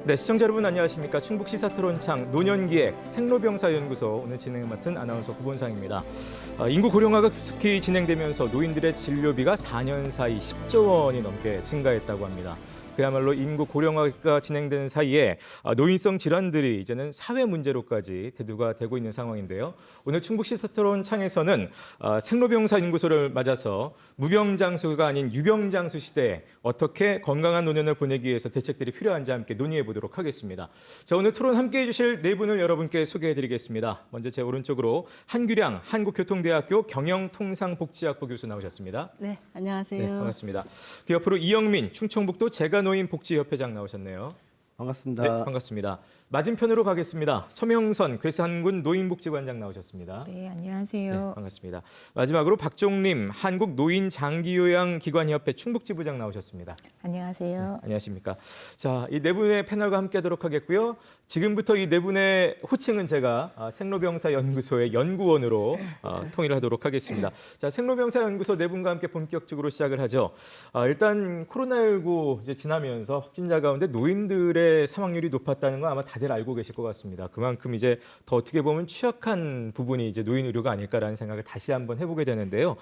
네, 시청자 여러분 안녕하십니까. 충북 시사토론창 노년기획 생로병사연구소 오늘 진행을 맡은 아나운서 구본상입니다. 인구 고령화가 급속히 진행되면서 노인들의 진료비가 4년 사이 10조 원이 넘게 증가했다고 합니다. 그야말로 인구 고령화가 진행되는 사이에 노인성 질환들이 이제는 사회 문제로까지 대두가 되고 있는 상황인데요. 오늘 충북 시사토론창에서는 생로병사연구소를 맞아서 무병장수가 아닌 유병장수 시대에 어떻게 건강한 노년을 보내기 위해서 대책들이 필요한지 함께 논의해 보도록 하겠습니다. 자, 오늘 토론 함께해 주실 네 분을 여러분께 소개해 드리겠습니다. 먼저 제 오른쪽으로 한규량 한국교통대학교 경영통상복지학부 교수 나오셨습니다. 네, 안녕하세요. 네, 반갑습니다. 그 옆으로 이영민 충청북도 재가노인복지협회장 나오셨네요. 반갑습니다. 네, 반갑습니다. 맞은편으로 가겠습니다. 서명선 괴산군 노인복지관장 나오셨습니다. 네, 안녕하세요. 네, 반갑습니다. 마지막으로 박종림 한국노인장기요양기관협회 충북지부장 나오셨습니다. 안녕하세요. 네, 안녕하십니까. 자, 이 네 분의 패널과 함께하도록 하겠고요. 지금부터 이 네 분의 호칭은 제가 생로병사연구소의 연구원으로 통일하도록 하겠습니다. 자, 생로병사연구소 네 분과 함께 본격적으로 시작을 하죠. 일단 코로나19 이제 지나면서 확진자 가운데 노인들의 사망률이 높았다는 건 아마 다들 알고 계실 것 같습니다. 그만큼 이제 더 어떻게 보면 취약한 부분이 이제 노인 의료가 아닐까라는 생각을 다시 한번 해보게 되는데요.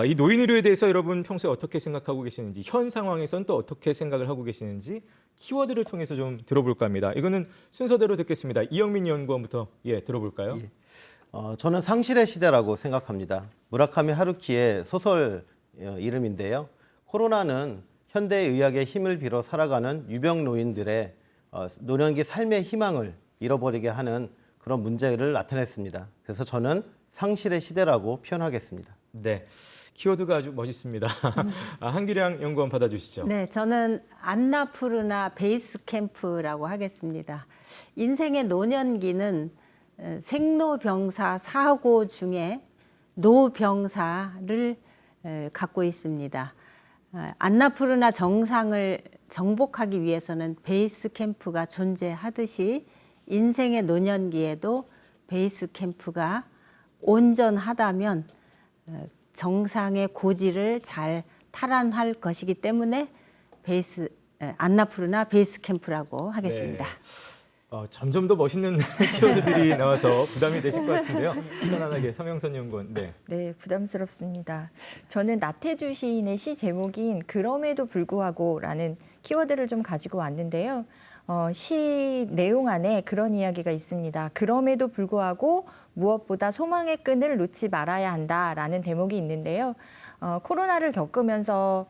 이 노인 의료에 대해서 여러분 평소에 어떻게 생각하고 계시는지, 현 상황에선 또 어떻게 생각을 하고 계시는지 키워드를 통해서 좀 들어볼까 합니다. 이거는 순서대로 듣겠습니다. 이영민 연구원부터 들어볼까요? 예. 저는 상실의 시대라고 생각합니다. 무라카미 하루키의 소설 이름인데요. 코로나는 현대의학의 힘을 빌어 살아가는 유병 노인들의 노년기 삶의 희망을 잃어버리게 하는 그런 문제를 나타냈습니다. 그래서 저는 상실의 시대라고 표현하겠습니다. 네, 키워드가 아주 멋있습니다. 한규량 연구원 받아주시죠. 네, 저는 안나푸르나 베이스 캠프라고 하겠습니다. 인생의 노년기는 생로병사 사고 중에 노병사를 갖고 있습니다. 안나푸르나 정상을 정복하기 위해서는 베이스 캠프가 존재하듯이 인생의 노년기에도 베이스 캠프가 온전하다면 정상의 고지를 잘 탈환할 것이기 때문에 안나푸르나 베이스 캠프라고 하겠습니다. 네. 점점 더 멋있는 키워드들이 나와서 부담이 되실 것 같은데요. 편안하게 서명선 연구원. 네. 네, 부담스럽습니다. 저는 나태주 시인의 시 제목인 그럼에도 불구하고라는 키워드를 좀 가지고 왔는데요. 시 내용 안에 그런 이야기가 있습니다. 그럼에도 불구하고 무엇보다 소망의 끈을 놓지 말아야 한다라는 대목이 있는데요. 코로나를 겪으면서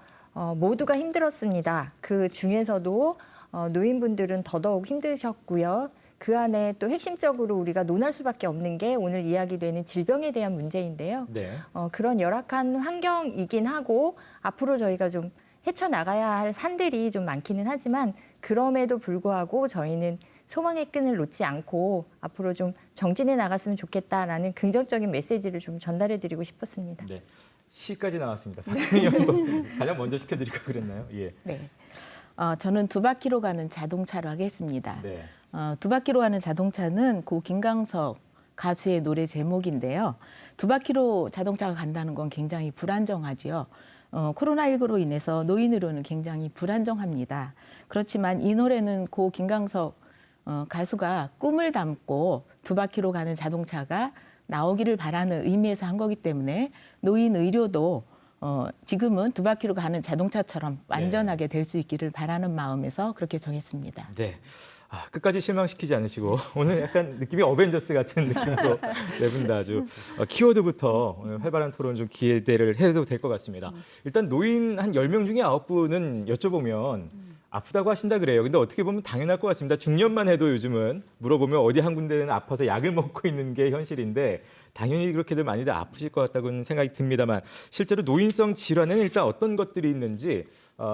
모두가 힘들었습니다. 그 중에서도 노인분들은 더더욱 힘드셨고요. 그 안에 또 핵심적으로 우리가 논할 수밖에 없는 게 오늘 이야기되는 질병에 대한 문제인데요. 네. 그런 열악한 환경이긴 하고 앞으로 저희가 좀 헤쳐나가야 할 산들이 좀 많기는 하지만 그럼에도 불구하고 저희는 소망의 끈을 놓지 않고 앞으로 좀 정진해 나갔으면 좋겠다라는 긍정적인 메시지를 좀 전달해 드리고 싶었습니다. 네. 시까지 나왔습니다. 박정희 연구원 가장 먼저 시켜드릴까 그랬나요? 예. 네. 저는 두 바퀴로 가는 자동차로 하겠습니다. 네. 두 바퀴로 가는 자동차는 고 김광석 가수의 노래 제목인데요. 두 바퀴로 자동차가 간다는 건 굉장히 불안정하지요. 코로나19로 인해서 노인으로는 굉장히 불안정합니다. 그렇지만 이 노래는 고 김광석 가수가 꿈을 담고 두 바퀴로 가는 자동차가 나오기를 바라는 의미에서 한 거기 때문에 노인 의료도 지금은 두 바퀴로 가는 자동차처럼 완전하게 될 수 있기를 바라는 마음에서 그렇게 정했습니다. 네. 끝까지 실망시키지 않으시고 오늘 약간 느낌이 어벤져스 같은 느낌으로 네 분 다 아주 키워드부터 오늘 활발한 토론 좀 기대를 해도 될 것 같습니다. 일단 노인 한 10명 중에 9분은 여쭤보면 아프다고 하신다 그래요. 근데 어떻게 보면 당연할 것 같습니다. 중년만 해도 요즘은 물어보면 어디 한 군데는 아파서 약을 먹고 있는 게 현실인데 당연히 그렇게들 많이들 아프실 것 같다고는 생각이 듭니다만 실제로 노인성 질환에는 일단 어떤 것들이 있는지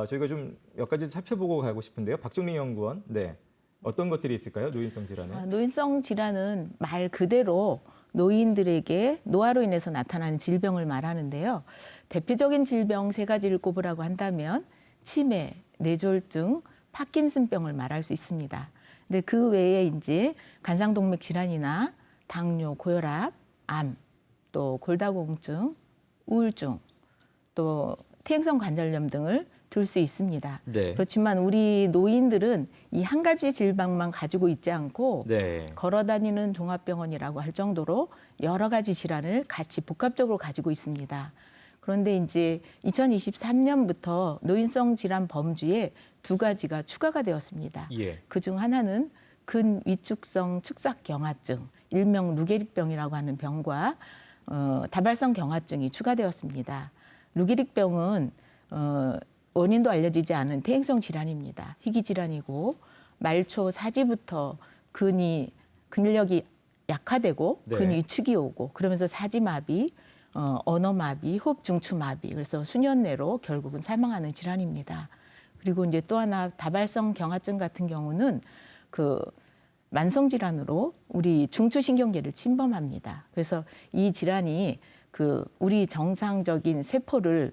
저희가 좀 몇 가지 살펴보고 가고 싶은데요. 박종민 연구원. 네. 어떤 것들이 있을까요? 노인성 질환에? 노인성 질환은 말 그대로 노인들에게 노화로 인해서 나타나는 질병을 말하는데요. 대표적인 질병 세 가지를 꼽으라고 한다면 치매, 뇌졸중, 파킨슨병을 말할 수 있습니다. 근데 그 외에 이제 간상동맥 질환이나 당뇨, 고혈압, 암, 또 골다공증, 우울증, 또 퇴행성 관절염 등을 들 수 있습니다. 네. 그렇지만 우리 노인들은 이 한 가지 질병만 가지고 있지 않고 네. 걸어다니는 종합병원이라고 할 정도로 여러 가지 질환을 같이 복합적으로 가지고 있습니다. 그런데 이제 2023년부터 노인성 질환 범주에 두 가지가 추가가 되었습니다. 예. 그중 하나는 근위축성 축삭경화증, 일명 루게릭병이라고 하는 병과 다발성 경화증이 추가되었습니다. 루게릭병은 원인도 알려지지 않은 퇴행성 질환입니다. 희귀 질환이고 말초 사지부터 근력이 약화되고 네. 근위축이 오고 그러면서 사지마비, 언어마비, 호흡중추마비 그래서 수년 내로 결국은 사망하는 질환입니다. 그리고 이제 또 하나 다발성 경화증 같은 경우는 그 만성 질환으로 우리 중추신경계를 침범합니다. 그래서 이 질환이 그 우리 정상적인 세포를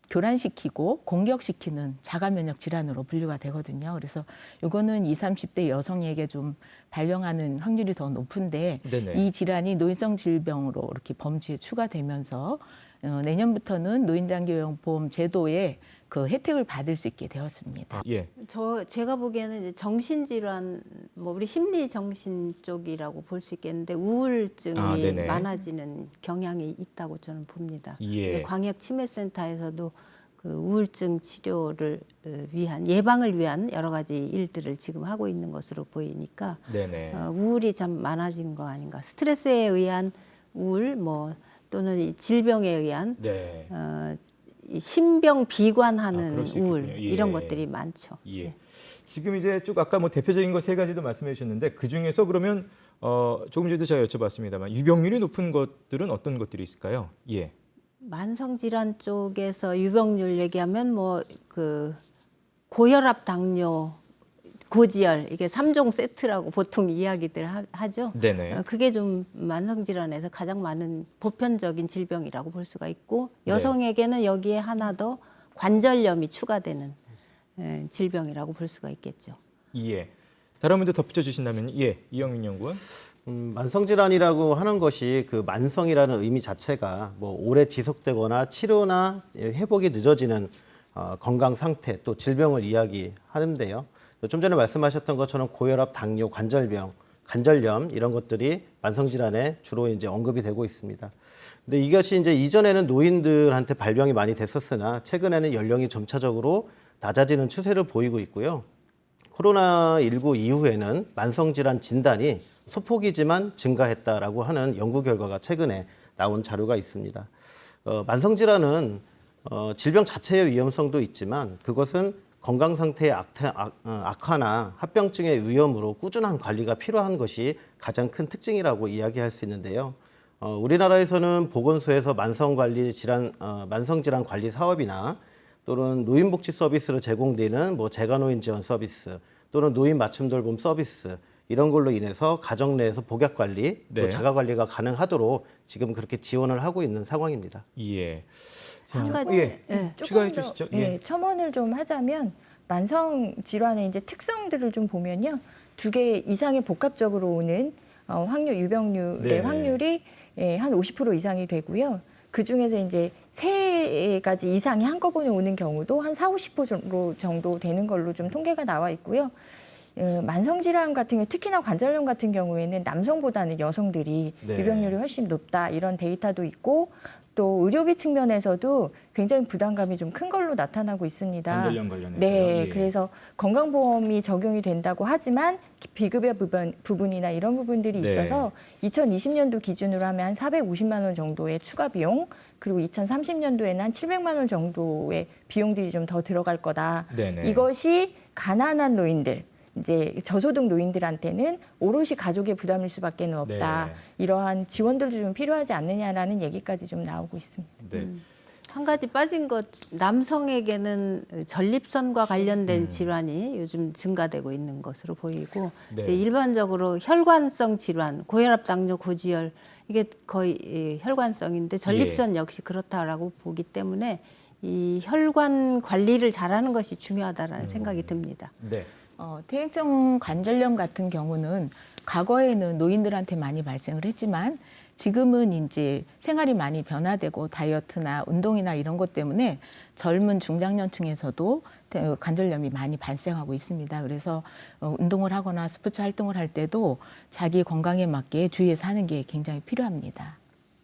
교란시키고 공격시키는 자가 면역 질환으로 분류가 되거든요. 그래서 이거는 20, 30대 여성에게 좀 발병하는 확률이 더 높은데 네네. 이 질환이 노인성 질병으로 이렇게 범주에 추가되면서 내년부터는 노인장기요양보험 제도에 그 혜택을 받을 수 있게 되었습니다. 예. 제가 보기에는 이제 정신질환, 뭐 우리 심리 정신 쪽이라고 볼 수 있겠는데 우울증이 네네. 많아지는 경향이 있다고 저는 봅니다. 예. 그래서 광역치매센터에서도 그 우울증 치료를 위한 예방을 위한 여러 가지 일들을 지금 하고 있는 것으로 보이니까 네네. 우울이 좀 많아진 거 아닌가. 스트레스에 의한 우울, 뭐 또는 이 질병에 의한 네. 이 신병 비관하는 그럴 수 우울 있겠군요. 예. 이런 것들이 많죠. 예. 네. 지금 이제 쭉 아까 뭐 대표적인 거 세 가지도 말씀해 주셨는데 그 중에서 그러면 조금 전에도 제가 여쭤봤습니다만 유병률이 높은 것들은 어떤 것들이 있을까요? 예. 만성 질환 쪽에서 유병률 얘기하면 뭐 그 고혈압, 당뇨, 고지혈 이게 3종 세트라고 보통 이야기들 하죠. 네네. 그게 좀 만성 질환에서 가장 많은 보편적인 질병이라고 볼 수가 있고 여성에게는 여기에 하나 더 관절염이 추가되는 질병이라고 볼 수가 있겠죠. 예. 다른 분들 덧붙여 주신다면 예. 이영민 연구원. 만성질환이라고 하는 것이 그 만성이라는 의미 자체가 뭐 오래 지속되거나 치료나 회복이 늦어지는 건강 상태 또 질병을 이야기하는데요. 좀 전에 말씀하셨던 것처럼 고혈압, 당뇨, 관절병, 관절염 이런 것들이 만성질환에 주로 이제 언급이 되고 있습니다. 근데 이것이 이제 이전에는 노인들한테 발병이 많이 됐었으나 최근에는 연령이 점차적으로 낮아지는 추세를 보이고 있고요. 코로나19 이후에는 만성질환 진단이 소폭이지만 증가했다라고 하는 연구 결과가 최근에 나온 자료가 있습니다. 만성질환은 질병 자체의 위험성도 있지만 그것은 건강 상태의 악화나 합병증의 위험으로 꾸준한 관리가 필요한 것이 가장 큰 특징이라고 이야기할 수 있는데요. 우리나라에서는 보건소에서 만성질환 관리 사업이나 또는 노인복지 서비스로 제공되는 뭐 재가노인 지원 서비스 또는 노인 맞춤 돌봄 서비스 이런 걸로 인해서 가정 내에서 복약 관리, 네. 또 자가 관리가 가능하도록 지금 그렇게 지원을 하고 있는 상황입니다. 예. 한 가지 예. 추가해 조금 더, 주시죠. 예, 첨언을 좀 하자면 만성 질환의 이제 특성들을 좀 보면요, 2개 이상의 복합적으로 오는 확률 유병률의 네. 확률이 한 50% 이상이 되고요. 그 중에서 이제 3가지 이상이 한꺼번에 오는 경우도 한 40~50% 정도 되는 걸로 좀 통계가 나와 있고요. 만성 질환 같은 경우, 특히나 관절염 같은 경우에는 남성보다는 여성들이 네. 유병률이 훨씬 높다 이런 데이터도 있고, 또 의료비 측면에서도 굉장히 부담감이 좀 큰 걸로 나타나고 있습니다. 관절염 관련해서요. 네, 예. 그래서 건강보험이 적용이 된다고 하지만 비급여 부분이나 이런 부분들이 네. 있어서 2020년도 기준으로 하면 한 450만 원 정도의 추가 비용, 그리고 2030년도에는 한 700만 원 정도의 비용들이 좀 더 들어갈 거다. 네네. 이것이 가난한 노인들, 이제 저소득 노인들한테는 오롯이 가족의 부담일 수밖에 없다. 네. 이러한 지원들도 좀 필요하지 않느냐라는 얘기까지 좀 나오고 있습니다. 네. 한 가지 빠진 것, 남성에게는 전립선과 관련된 질환이 요즘 증가되고 있는 것으로 보이고 네. 이제 일반적으로 혈관성 질환, 고혈압, 당뇨, 고지혈 이게 거의 혈관성인데 전립선 역시 그렇다라고 보기 때문에 이 혈관 관리를 잘하는 것이 중요하다라는 생각이 듭니다. 네. 퇴행성 관절염 같은 경우는 과거에는 노인들한테 많이 발생을 했지만 지금은 이제 생활이 많이 변화되고 다이어트나 운동이나 이런 것 때문에 젊은 중장년층에서도 관절염이 많이 발생하고 있습니다. 그래서 운동을 하거나 스포츠 활동을 할 때도 자기 건강에 맞게 주의해서 하는 게 굉장히 필요합니다.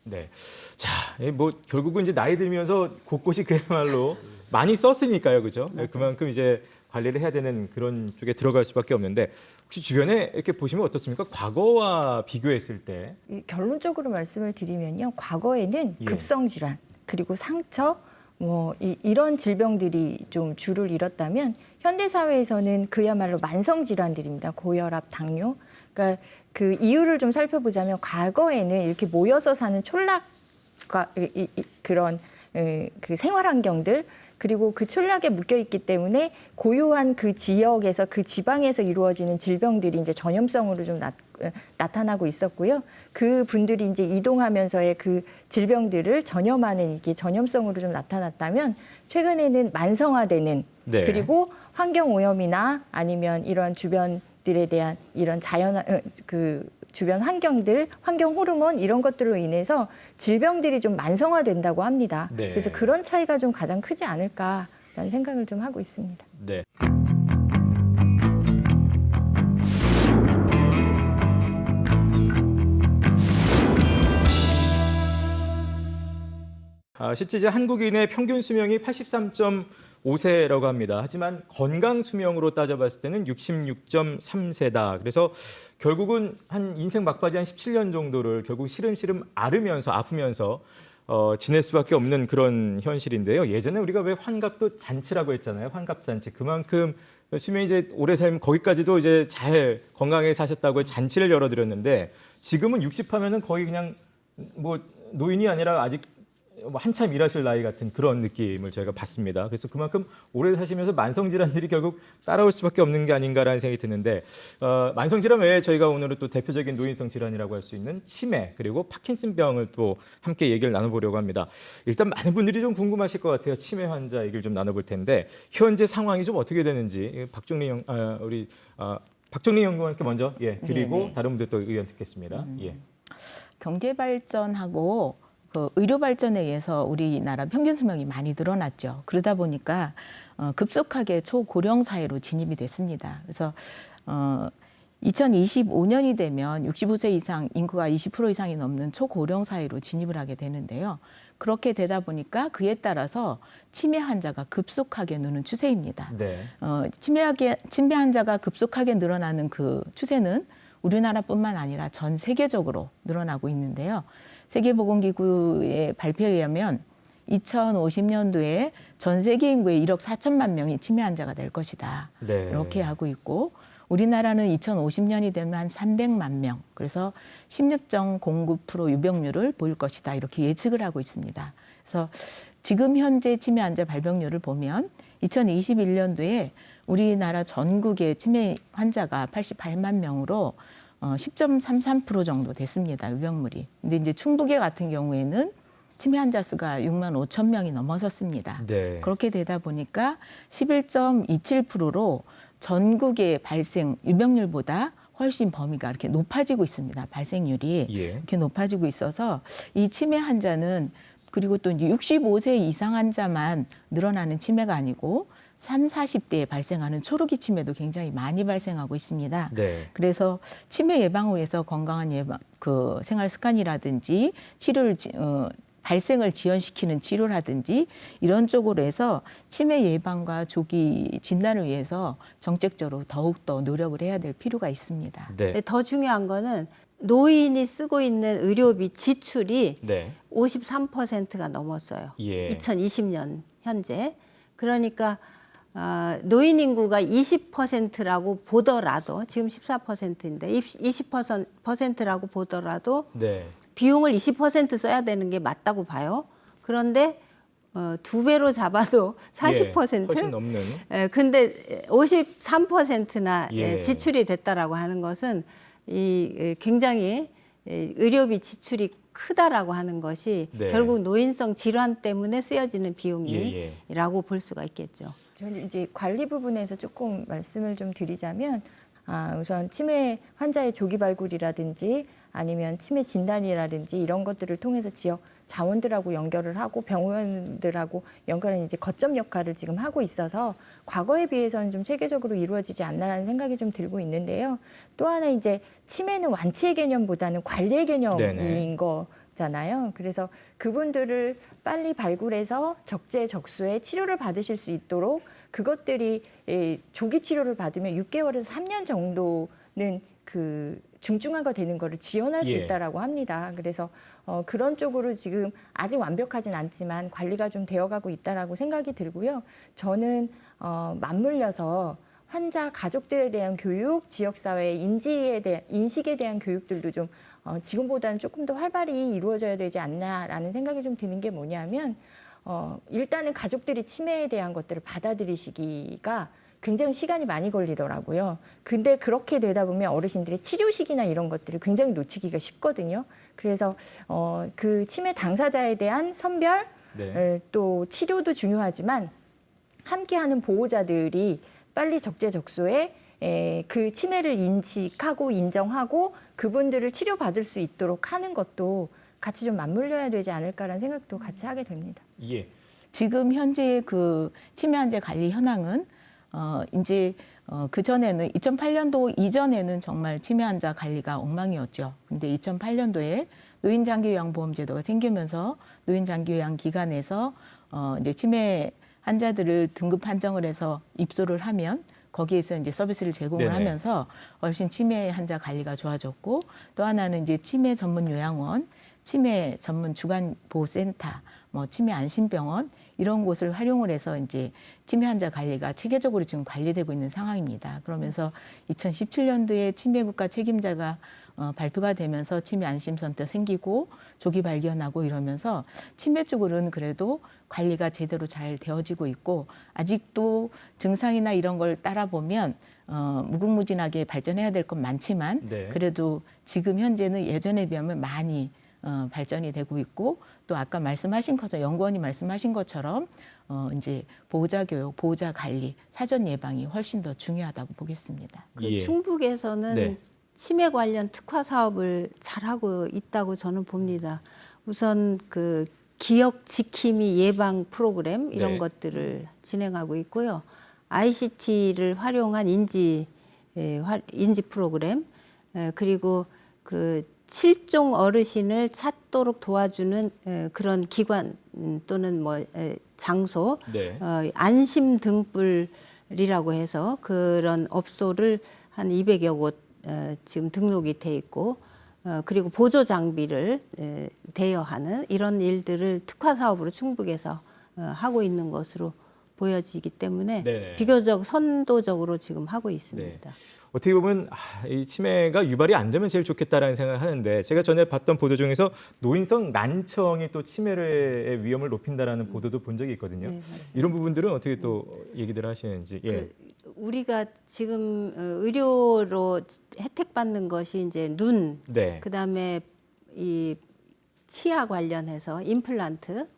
네. 자, 뭐 결국은 이제 나이 들면서 곳곳이 그야말로 많이 썼으니까요, 그죠? 그만큼 이제 관리를 해야 되는 그런 쪽에 들어갈 수밖에 없는데 혹시 주변에 이렇게 보시면 어떻습니까? 과거와 비교했을 때. 결론적으로 말씀을 드리면요, 과거에는 예. 급성 질환 그리고 상처 뭐 이런 질병들이 좀 주를 이뤘다면 현대 사회에서는 그야말로 만성 질환들입니다. 고혈압, 당뇨. 그러니까 그 이유를 좀 살펴보자면 과거에는 이렇게 모여서 사는 촌락과 그런 그 생활 환경들 그리고 그 촌락에 묶여 있기 때문에 고유한 그 지역에서 그 지방에서 이루어지는 질병들이 이제 전염성으로 좀 나타나고 있었고요. 그 분들이 이제 이동하면서의 그 질병들을 전염하는 이게 전염성으로 좀 나타났다면 최근에는 만성화되는 네. 그리고 환경 오염이나 아니면 이러한 주변들에 대한 이런 그 주변 환경들, 환경 호르몬 이런 것들로 인해서 질병들이 좀 만성화된다고 합니다. 네. 그래서 그런 차이가 좀 가장 크지 않을까라는 생각을 좀 하고 있습니다. 네. 실제 이제 한국인의 평균 수명이 83.5세라고 합니다. 하지만 건강 수명으로 따져봤을 때는 66.3세다. 그래서 결국은 한 인생 막바지 한 17년 정도를 결국 시름시름 앓으면서 아프면서 지낼 수밖에 없는 그런 현실인데요. 예전에 우리가 왜 환갑도 잔치라고 했잖아요. 환갑잔치. 그만큼 수명이 이제 오래 살면 거기까지도 이제 잘 건강하게 사셨다고 잔치를 열어드렸는데 지금은 60 하면은 거의 그냥 뭐 노인이 아니라 아직 한참 일하실 나이 같은 그런 느낌을 저희가 받습니다. 그래서 그만큼 오래 사시면서 만성 질환들이 결국 따라올 수밖에 없는 게 아닌가라는 생각이 드는데 만성 질환 외에 저희가 오늘은 또 대표적인 노인성 질환이라고 할 수 있는 치매 그리고 파킨슨병을 또 함께 얘기를 나눠보려고 합니다. 일단 많은 분들이 좀 궁금하실 것 같아요. 치매 환자 얘기를 좀 나눠볼 텐데 현재 상황이 좀 어떻게 되는지 박정리 연구원께 먼저 드리고 네네. 다른 분들 또 의견 듣겠습니다. 예. 경제 발전하고 그 의료 발전에 의해서 우리나라 평균 수명이 많이 늘어났죠. 그러다 보니까 급속하게 초고령 사회로 진입이 됐습니다. 그래서 2025년이 되면 65세 이상 인구가 20% 이상이 넘는 초고령 사회로 진입을 하게 되는데요. 그렇게 되다 보니까 그에 따라서 치매 환자가 급속하게 느는 추세입니다. 네. 치매 환자가 급속하게 늘어나는 그 추세는 우리나라뿐만 아니라 전 세계적으로 늘어나고 있는데요. 세계보건기구의 발표에 의하면 2050년도에 전 세계 인구의 1억 4천만 명이 치매 환자가 될 것이다. 네. 이렇게 하고 있고 우리나라는 2050년이 되면 한 300만 명, 그래서 16.09% 유병률을 보일 것이다. 이렇게 예측을 하고 있습니다. 그래서 지금 현재 치매 환자 발병률을 보면 2021년도에 우리나라 전국의 치매 환자가 88만 명으로 10.33% 정도 됐습니다. 유병률이. 근데 이제 충북의 같은 경우에는 치매 환자 수가 6만 5천 명이 넘어섰습니다. 네. 그렇게 되다 보니까 11.27%로 전국의 발생 유병률보다 훨씬 범위가 이렇게 높아지고 있습니다. 발생률이 예. 이렇게 높아지고 있어서 이 치매 환자는 그리고 또 이제 65세 이상 환자만 늘어나는 치매가 아니고 30, 40대에 발생하는 초르기 치매도 굉장히 많이 발생하고 있습니다. 네. 그래서 치매 예방을 위해서 건강한 그 생활 습관이라든지 치료를 발생을 지연시키는 치료라든지 이런 쪽으로 해서 치매 예방과 조기 진단을 위해서 정책적으로 더욱더 노력을 해야 될 필요가 있습니다. 네. 근데 더 중요한 거는 노인이 쓰고 있는 의료비 지출이 네. 53%가 넘었어요. 예. 2020년 현재. 그러니까 노인 인구가 20%라고 보더라도 지금 14%인데 20%라고 보더라도 네. 비용을 20% 써야 되는 게 맞다고 봐요. 그런데 2배로 잡아도 40%. 훨씬 넘는. 근데 53%나 예. 지출이 됐다라고 하는 것은 이 굉장히 의료비 지출이 크다라고 하는 것이 네. 결국 노인성 질환 때문에 쓰여지는 비용이라고 볼 수가 있겠죠. 저는 이제 관리 부분에서 조금 말씀을 좀 드리자면 우선 치매 환자의 조기 발굴이라든지 아니면 치매 진단이라든지 이런 것들을 통해서 지역 자원들하고 연결을 하고 병원들하고 연결하는 이제 거점 역할을 지금 하고 있어서 과거에 비해서는 좀 체계적으로 이루어지지 않나라는 생각이 좀 들고 있는데요. 또 하나 이제 치매는 완치의 개념보다는 관리의 개념인 네네. 거잖아요. 그래서 그분들을 빨리 발굴해서 적재적소에 치료를 받으실 수 있도록 그것들이 조기 치료를 받으면 6개월에서 3년 정도는 그 중증화가 되는 거를 지원할 수 예. 있다라고 합니다. 그래서 그런 쪽으로 지금 아직 완벽하진 않지만 관리가 좀 되어가고 있다라고 생각이 들고요. 저는 맞물려서 환자 가족들에 대한 교육, 지역사회의 인식에 대한 교육들도 좀 지금보다는 조금 더 활발히 이루어져야 되지 않나라는 생각이 좀 드는 게 뭐냐면 일단은 가족들이 치매에 대한 것들을 받아들이시기가 굉장히 시간이 많이 걸리더라고요. 근데 그렇게 되다 보면 어르신들의 치료식이나 이런 것들을 굉장히 놓치기가 쉽거든요. 그래서 그 치매 당사자에 대한 선별, 네. 또 치료도 중요하지만 함께하는 보호자들이 빨리 적재적소에 그 치매를 인식하고 인정하고 그분들을 치료받을 수 있도록 하는 것도 같이 좀 맞물려야 되지 않을까라는 생각도 같이 하게 됩니다. 예. 지금 현재 그 치매 환자 관리 현황은 이제 그 전에는 2008년도 이전에는 정말 치매 환자 관리가 엉망이었죠. 근데 2008년도에 노인장기요양보험제도가 생기면서 노인장기요양기관에서 이제 치매 환자들을 등급 판정을 해서 입소를 하면 거기에서 이제 서비스를 제공을 네네. 하면서 훨씬 치매 환자 관리가 좋아졌고 또 하나는 이제 치매 전문 요양원, 치매 전문 주간보호센터, 뭐 치매 안심병원 이런 곳을 활용을 해서 이제 치매 환자 관리가 체계적으로 지금 관리되고 있는 상황입니다. 그러면서 2017년도에 치매 국가 책임자가 발표가 되면서 치매 안심센터 생기고 조기 발견하고 이러면서 치매 쪽으로는 그래도 관리가 제대로 잘 되어지고 있고 아직도 증상이나 이런 걸 따라 보면 무궁무진하게 발전해야 될 건 많지만 네. 그래도 지금 현재는 예전에 비하면 많이 발전이 되고 있고 또 아까 말씀하신 것처럼 연구원이 말씀하신 것처럼 이제 보호자 교육, 보호자 관리, 사전 예방이 훨씬 더 중요하다고 보겠습니다. 그 예. 충북에서는 네. 치매 관련 특화 사업을 잘하고 있다고 저는 봅니다. 우선 그 기억 지킴이 예방 프로그램 이런 네. 것들을 진행하고 있고요. ICT를 활용한 인지 프로그램 그리고 그 실종 어르신을 찾도록 도와주는 그런 기관 또는 뭐 장소 네. 안심 등불이라고 해서 그런 업소를 한 200여 곳 지금 등록이 돼 있고 그리고 보조 장비를 대여하는 이런 일들을 특화 사업으로 충북에서 하고 있는 것으로 보여지기 때문에 네네. 비교적 선도적으로 지금 하고 있습니다. 어떻게 보면 이 치매가 유발이 안 되면 제일 좋겠다라는 생각을 하는데 제가 전에 봤던 보도 중에서 노인성 난청이 또 치매의 위험을 높인다라는 보도도 본 적이 있거든요. 네, 맞습니다. 이런 부분들은 어떻게 또 얘기들 하시는지. 예. 우리가 지금 의료로 혜택 받는 것이 이제 눈, 네. 그다음에 이 치아 관련해서 임플란트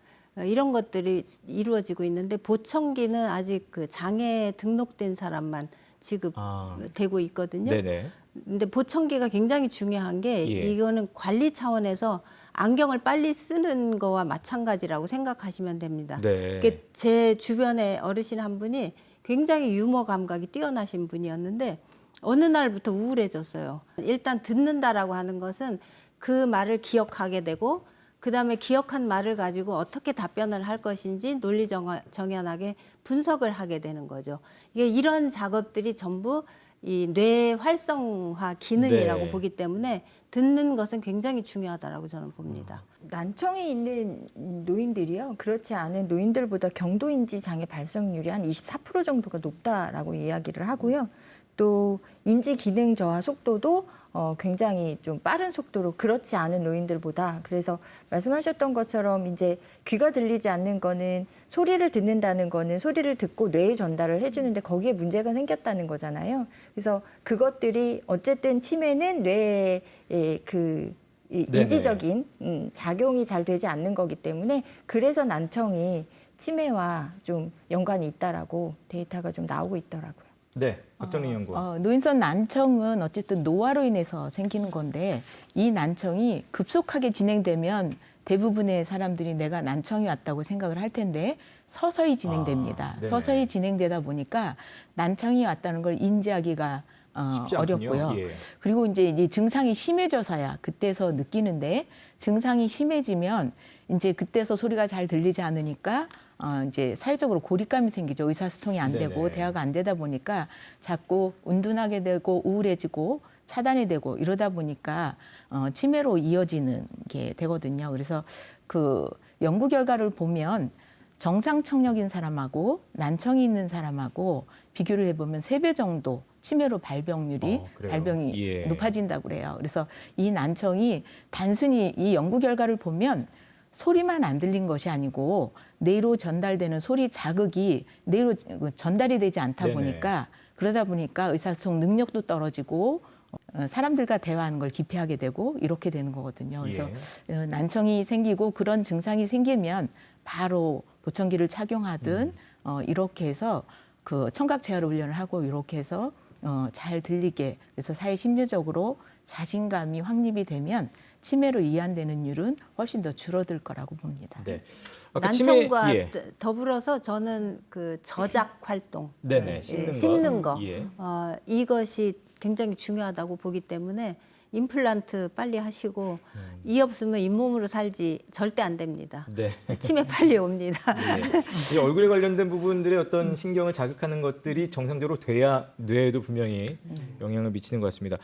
이런 것들이 이루어지고 있는데 보청기는 아직 그 장애 등록된 사람만 지급되고 있거든요. 네네. 근데 보청기가 굉장히 중요한 게 예. 이거는 관리 차원에서 안경을 빨리 쓰는 거와 마찬가지라고 생각하시면 됩니다. 네. 이게 제 주변에 어르신 한 분이 굉장히 유머 감각이 뛰어나신 분이었는데 어느 날부터 우울해졌어요. 일단 듣는다라고 하는 것은 그 말을 기억하게 되고 그다음에 기억한 말을 가지고 어떻게 답변을 할 것인지 논리 정연하게 분석을 하게 되는 거죠. 이게 이런 작업들이 전부 이 뇌 활성화 기능이라고 네. 보기 때문에 듣는 것은 굉장히 중요하다라고 저는 봅니다. 난청이 있는 노인들이요. 그렇지 않은 노인들보다 경도인지 장애 발생률이 한 24% 정도가 높다라고 이야기를 하고요. 또 인지 기능 저하 속도도 굉장히 좀 빠른 속도로 그렇지 않은 노인들보다 그래서 말씀하셨던 것처럼 이제 귀가 들리지 않는 거는 소리를 듣는다는 거는 소리를 듣고 뇌에 전달을 해주는데 거기에 문제가 생겼다는 거잖아요. 그래서 그것들이 어쨌든 치매는 뇌에 인지적인 작용이 잘 되지 않는 거기 때문에 그래서 난청이 치매와 좀 연관이 있다라고 데이터가 좀 나오고 있더라고요. 네, 박정리 연구원. 노인성 난청은 어쨌든 노화로 인해서 생기는 건데 이 난청이 급속하게 진행되면 대부분의 사람들이 내가 난청이 왔다고 생각을 할 텐데 서서히 진행됩니다. 네네. 서서히 진행되다 보니까 난청이 왔다는 걸 인지하기가 쉽지 않군요. 어렵고요. 예. 그리고 이제 증상이 심해져서야 그때서 느끼는데 증상이 심해지면 이제 그때서 소리가 잘 들리지 않으니까 이제 사회적으로 고립감이 생기죠. 의사소통이 안 되고 네네. 대화가 안 되다 보니까 자꾸 운둔하게 되고 우울해지고 차단이 되고 이러다 보니까 치매로 이어지는 게 되거든요. 그래서 그 연구 결과를 보면 정상 청력인 사람하고 난청이 있는 사람하고 비교를 해보면 3배 정도 치매로 발병률이 그래요? 발병이 예. 높아진다고 그래요. 그래서 이 난청이 단순히 이 연구 결과를 보면 소리만 안 들린 것이 아니고 뇌로 전달되는 소리 자극이 뇌로 전달이 되지 않다 네네. 보니까 그러다 보니까 의사소통 능력도 떨어지고 사람들과 대화하는 걸 기피하게 되고 이렇게 되는 거거든요. 그래서 난청이 생기고 그런 증상이 생기면 바로 보청기를 착용하든 이렇게 해서 그 청각 재활 훈련을 하고 이렇게 해서 잘 들리게 그래서 사회 심리적으로 자신감이 확립이 되면 치매로 이완되는 훨씬 더 줄어들 거라고 봅니다. 네. 난청과 예. 더불어서 저는 그 저작 활동, 네네. 씹는 거, 예. 이것이 굉장히 중요하다고 보기 때문에 임플란트 빨리 하시고 이 없으면 잇몸으로 살지 절대 안 됩니다. 네. 치매 빨리 옵니다. 이 얼굴에 관련된 부분들의 어떤 신경을 자극하는 것들이 정상적으로 돼야 뇌에도 분명히 영향을 미치는 것 같습니다.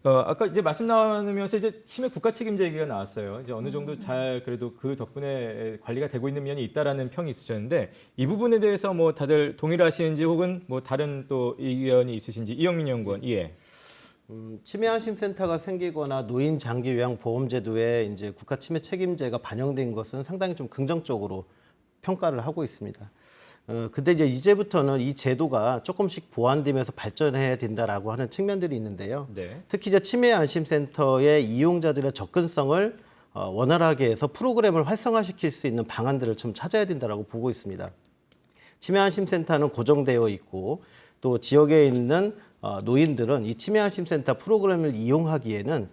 아까 이제 말씀 나누면서 이제 치매 국가 책임제 얘기가 나왔어요. 이제 어느 정도 잘 그래도 그 덕분에 관리가 되고 있는 면이 있다라는 평이 있으셨는데 이 부분에 대해서 뭐 다들 동의를 하시는지 혹은 뭐 다른 또 의견이 있으신지 이영민 연구원. 예. 치매안심센터가 생기거나 노인 장기 요양 보험제도에 이제 국가 치매 책임제가 반영된 것은 상당히 좀 긍정적으로 평가를 하고 있습니다. 근데 이제부터는 이 제도가 조금씩 보완되면서 발전해야 된다라고 하는 측면들이 있는데요. 네. 특히 이제 치매안심센터의 이용자들의 접근성을 원활하게 해서 프로그램을 활성화시킬 수 있는 방안들을 좀 찾아야 된다라고 보고 있습니다. 치매안심센터는 고정되어 있고 또 지역에 있는 노인들은 이 치매안심센터 프로그램을 이용하기에는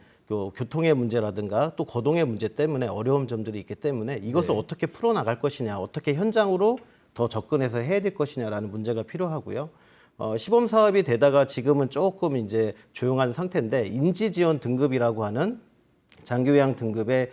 교통의 문제라든가 또 거동의 문제 때문에 어려운 점들이 있기 때문에 이것을 네. 어떻게 풀어나갈 것이냐, 어떻게 현장으로 더 접근해서 해야 될 것이냐라는 문제가 필요하고요. 시범 사업이 되다가 지금은 조금 이제 조용한 상태인데 인지지원 등급이라고 하는 장기요양 등급의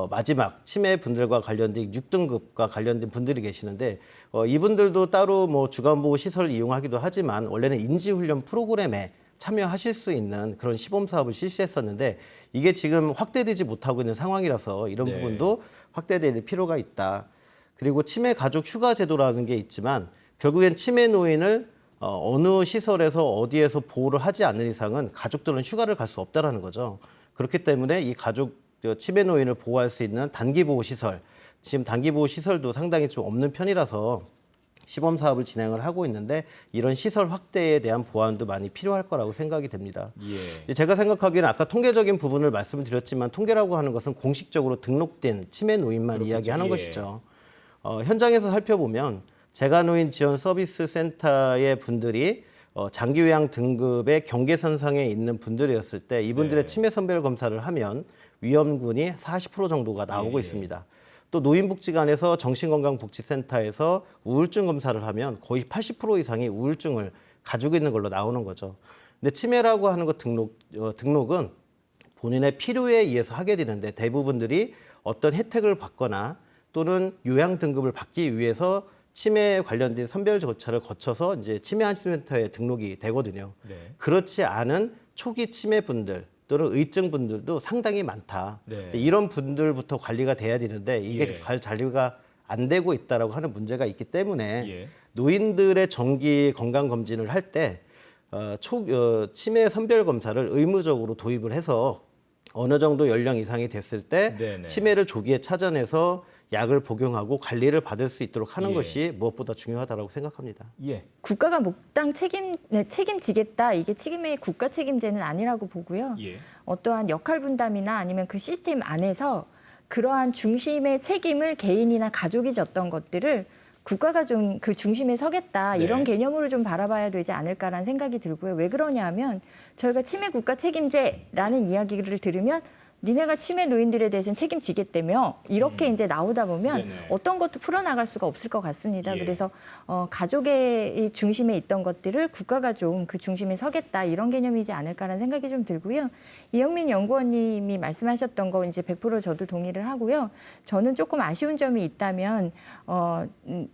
마지막 치매 분들과 관련된 6등급과 관련된 분들이 계시는데 이분들도 따로 뭐 주간보호 시설을 이용하기도 하지만 원래는 인지훈련 프로그램에 참여하실 수 있는 그런 시범 사업을 실시했었는데 이게 지금 확대되지 못하고 있는 상황이라서 이런 네. 부분도 확대될 필요가 있다. 그리고 치매 가족 휴가 제도라는 게 있지만 결국엔 치매 노인을 어느 시설에서 어디에서 보호를 하지 않는 이상은 가족들은 휴가를 갈 수 없다라는 거죠. 그렇기 때문에 이 가족 치매 노인을 보호할 수 있는 단기 보호 시설, 지금 단기 보호 시설도 상당히 좀 없는 편이라서 시범 사업을 진행을 하고 있는데 이런 시설 확대에 대한 보완도 많이 필요할 거라고 생각이 됩니다. 예. 제가 생각하기에는 아까 통계적인 부분을 말씀드렸지만 통계라고 하는 것은 공식적으로 등록된 치매 노인만 그렇겠죠. 이야기하는 예. 것이죠. 현장에서 살펴보면 재가노인 지원 서비스 센터의 분들이 장기 요양 등급의 경계선상에 있는 분들이었을 때 이분들의 네. 치매 선별 검사를 하면 위험군이 40% 정도가 나오고 예. 있습니다. 또 노인복지관에서 정신건강복지센터에서 우울증 검사를 하면 거의 80% 이상이 우울증을 가지고 있는 걸로 나오는 거죠. 근데 치매라고 하는 것 등록은 본인의 필요에 의해서 하게 되는데 대부분들이 어떤 혜택을 받거나 또는 요양 등급을 받기 위해서 치매에 관련된 선별 절차를 거쳐서 이제 치매안심센터에 등록이 되거든요. 네. 그렇지 않은 초기 치매 분들 또는 의증 분들도 상당히 많다. 네. 이런 분들부터 관리가 돼야 되는데 이게 예. 관리가 안 되고 있다라고 하는 문제가 있기 때문에 예. 노인들의 정기 건강 검진을 할 때 치매 선별 검사를 의무적으로 도입을 해서 어느 정도 연령 이상이 됐을 때 네네. 치매를 조기에 찾아내서 약을 복용하고 관리를 받을 수 있도록 하는 예. 것이 무엇보다 중요하다고 생각합니다. 예. 국가가 몽땅 책임지겠다. 이게 지금의 국가 책임제는 아니라고 보고요. 예. 어떠한 역할 분담이나 아니면 그 시스템 안에서 그러한 중심의 책임을 개인이나 가족이 졌던 것들을 국가가 좀 그 중심에 서겠다 네. 이런 개념으로 좀 바라봐야 되지 않을까라는 생각이 들고요. 왜 그러냐면 저희가 치매 국가 책임제라는 이야기를 들으면 니네가 치매 노인들에 대해서는 책임지겠다며 이렇게 이제 나오다 보면 네네. 어떤 것도 풀어나갈 수가 없을 것 같습니다. 예. 그래서 가족의 중심에 있던 것들을 국가가 좀 그 중심에 서겠다 이런 개념이지 않을까라는 생각이 좀 들고요. 이영민 연구원님이 말씀하셨던 거 이제 100% 저도 동의를 하고요. 저는 조금 아쉬운 점이 있다면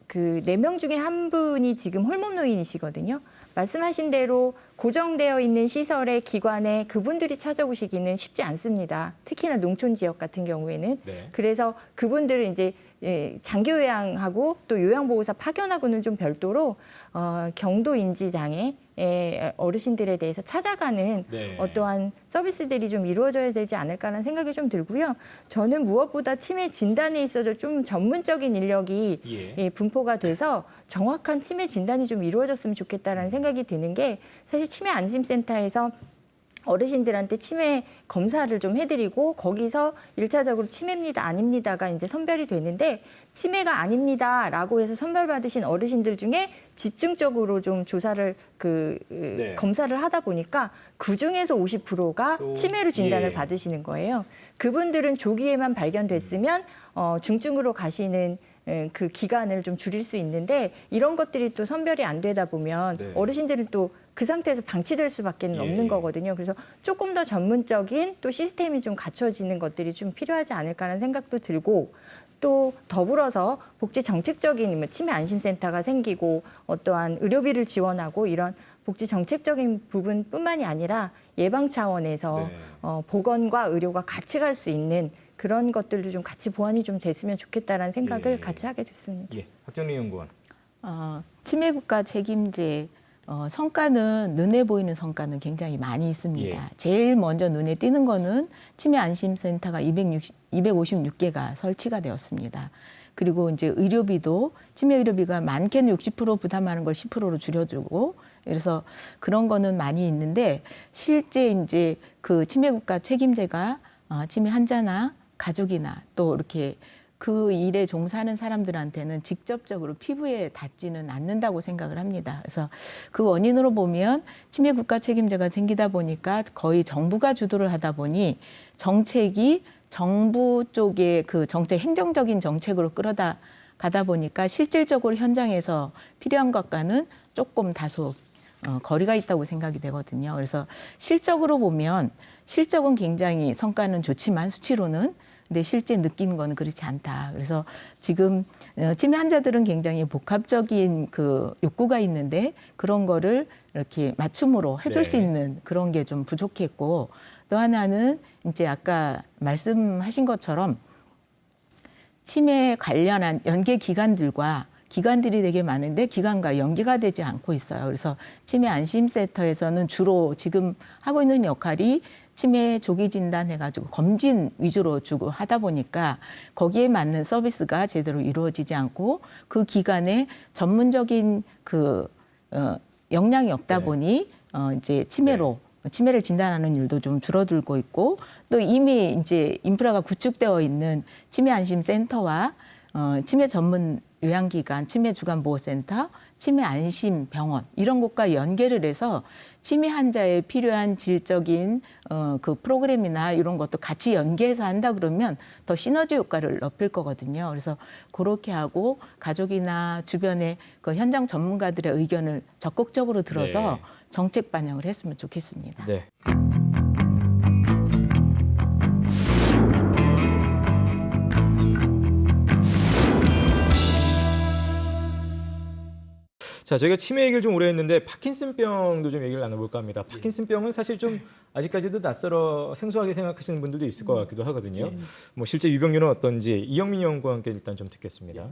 그 4명 중에 한 분이 지금 홀몸 노인이시거든요. 말씀하신 대로 고정되어 있는 시설의 기관에 그분들이 찾아오시기는 쉽지 않습니다. 특히나 농촌 지역 같은 경우에는. 네. 그래서 그분들은 이제 장기 요양하고 또 요양보호사 파견하고는 좀 별도로 경도 인지 장애 어르신들에 대해서 찾아가는 네. 어떠한 서비스들이 좀 이루어져야 되지 않을까라는 생각이 좀 들고요. 저는 무엇보다 치매 진단에 있어서 좀 전문적인 인력이 예. 분포가 돼서 정확한 치매 진단이 좀 이루어졌으면 좋겠다라는 생각이 드는 게 사실 치매 안심센터에서 어르신들한테 치매 검사를 좀 해드리고 거기서 1차적으로 치매입니다, 아닙니다가 이제 선별이 되는데 치매가 아닙니다라고 해서 선별받으신 어르신들 중에 집중적으로 좀 조사를 네. 검사를 하다 보니까 그 중에서 50%가 또, 치매로 진단을 예. 받으시는 거예요. 그분들은 조기에만 발견됐으면 중증으로 가시는 그 기간을 좀 줄일 수 있는데 이런 것들이 또 선별이 안 되다 보면 네. 어르신들은 또 그 상태에서 방치될 수밖에 예. 없는 거거든요. 그래서 조금 더 전문적인 또 시스템이 좀 갖춰지는 것들이 좀 필요하지 않을까라는 생각도 들고 또 더불어서 복지 정책적인 치매 안심센터가 생기고 어떠한 의료비를 지원하고 이런 복지 정책적인 부분뿐만이 아니라 예방 차원에서 네. 보건과 의료가 같이 갈 수 있는 그런 것들도 좀 같이 보완이 좀 됐으면 좋겠다라는 생각을 예. 같이 하게 됐습니다. 예. 박정리 연구원. 치매 국가 책임제 성과는 눈에 보이는 성과는 굉장히 많이 있습니다. 예. 제일 먼저 눈에 띄는 거는 치매 안심센터가 256개가 설치가 되었습니다. 그리고 이제 의료비도 치매 의료비가 많게는 60% 부담하는 걸 10%로 줄여주고 그래서 그런 거는 많이 있는데 실제 이제 그 치매 국가 책임제가 치매 환자나 가족이나 또 이렇게 그 일에 종사하는 사람들한테는 직접적으로 피부에 닿지는 않는다고 생각을 합니다. 그래서 그 원인으로 보면 치매 국가 책임제가 생기다 보니까 거의 정부가 주도를 하다 보니 정책이 정부 쪽의 그 정책, 행정적인 정책으로 끌어다 가다 보니까 실질적으로 현장에서 필요한 것과는 조금 다소 거리가 있다고 생각이 되거든요. 그래서 실적으로 보면 실적은 굉장히 성과는 좋지만 수치로는 근데 실제 느끼는 거는 그렇지 않다. 그래서 지금 치매 환자들은 굉장히 복합적인 그 욕구가 있는데 그런 거를 이렇게 맞춤으로 해줄 네. 수 있는 그런 게 좀 부족했고 또 하나는 이제 아까 말씀하신 것처럼 치매 관련한 연계 기관들이 되게 많은데 기관과 연계가 되지 않고 있어요. 그래서 치매 안심센터에서는 주로 지금 하고 있는 역할이 치매 조기 진단 해가지고 검진 위주로 주고 하다 보니까 거기에 맞는 서비스가 제대로 이루어지지 않고 그 기관에 전문적인 그 역량이 없다 네. 보니 이제 치매를 진단하는 일도 좀 줄어들고 있고 또 이미 이제 인프라가 구축되어 있는 치매 안심센터와 치매 전문 요양기관, 치매 주간보호센터, 치매 안심병원 이런 곳과 연계를 해서 치매 환자에 필요한 질적인 그 프로그램이나 이런 것도 같이 연계해서 한다 그러면 더 시너지 효과를 높일 거거든요. 그래서 그렇게 하고 가족이나 주변의 그 현장 전문가들의 의견을 적극적으로 들어서 네. 정책 반영을 했으면 좋겠습니다. 네. 자, 저희가 치매 얘기를 좀 오래 했는데 파킨슨병도 좀 얘기를 나눠볼까 합니다. 파킨슨병은 사실 좀 아직까지도 낯설어 생소하게 생각하시는 분들도 있을 것 같기도 하거든요. 뭐 실제 유병률은 어떤지 이영민 연구원께 일단 좀 듣겠습니다.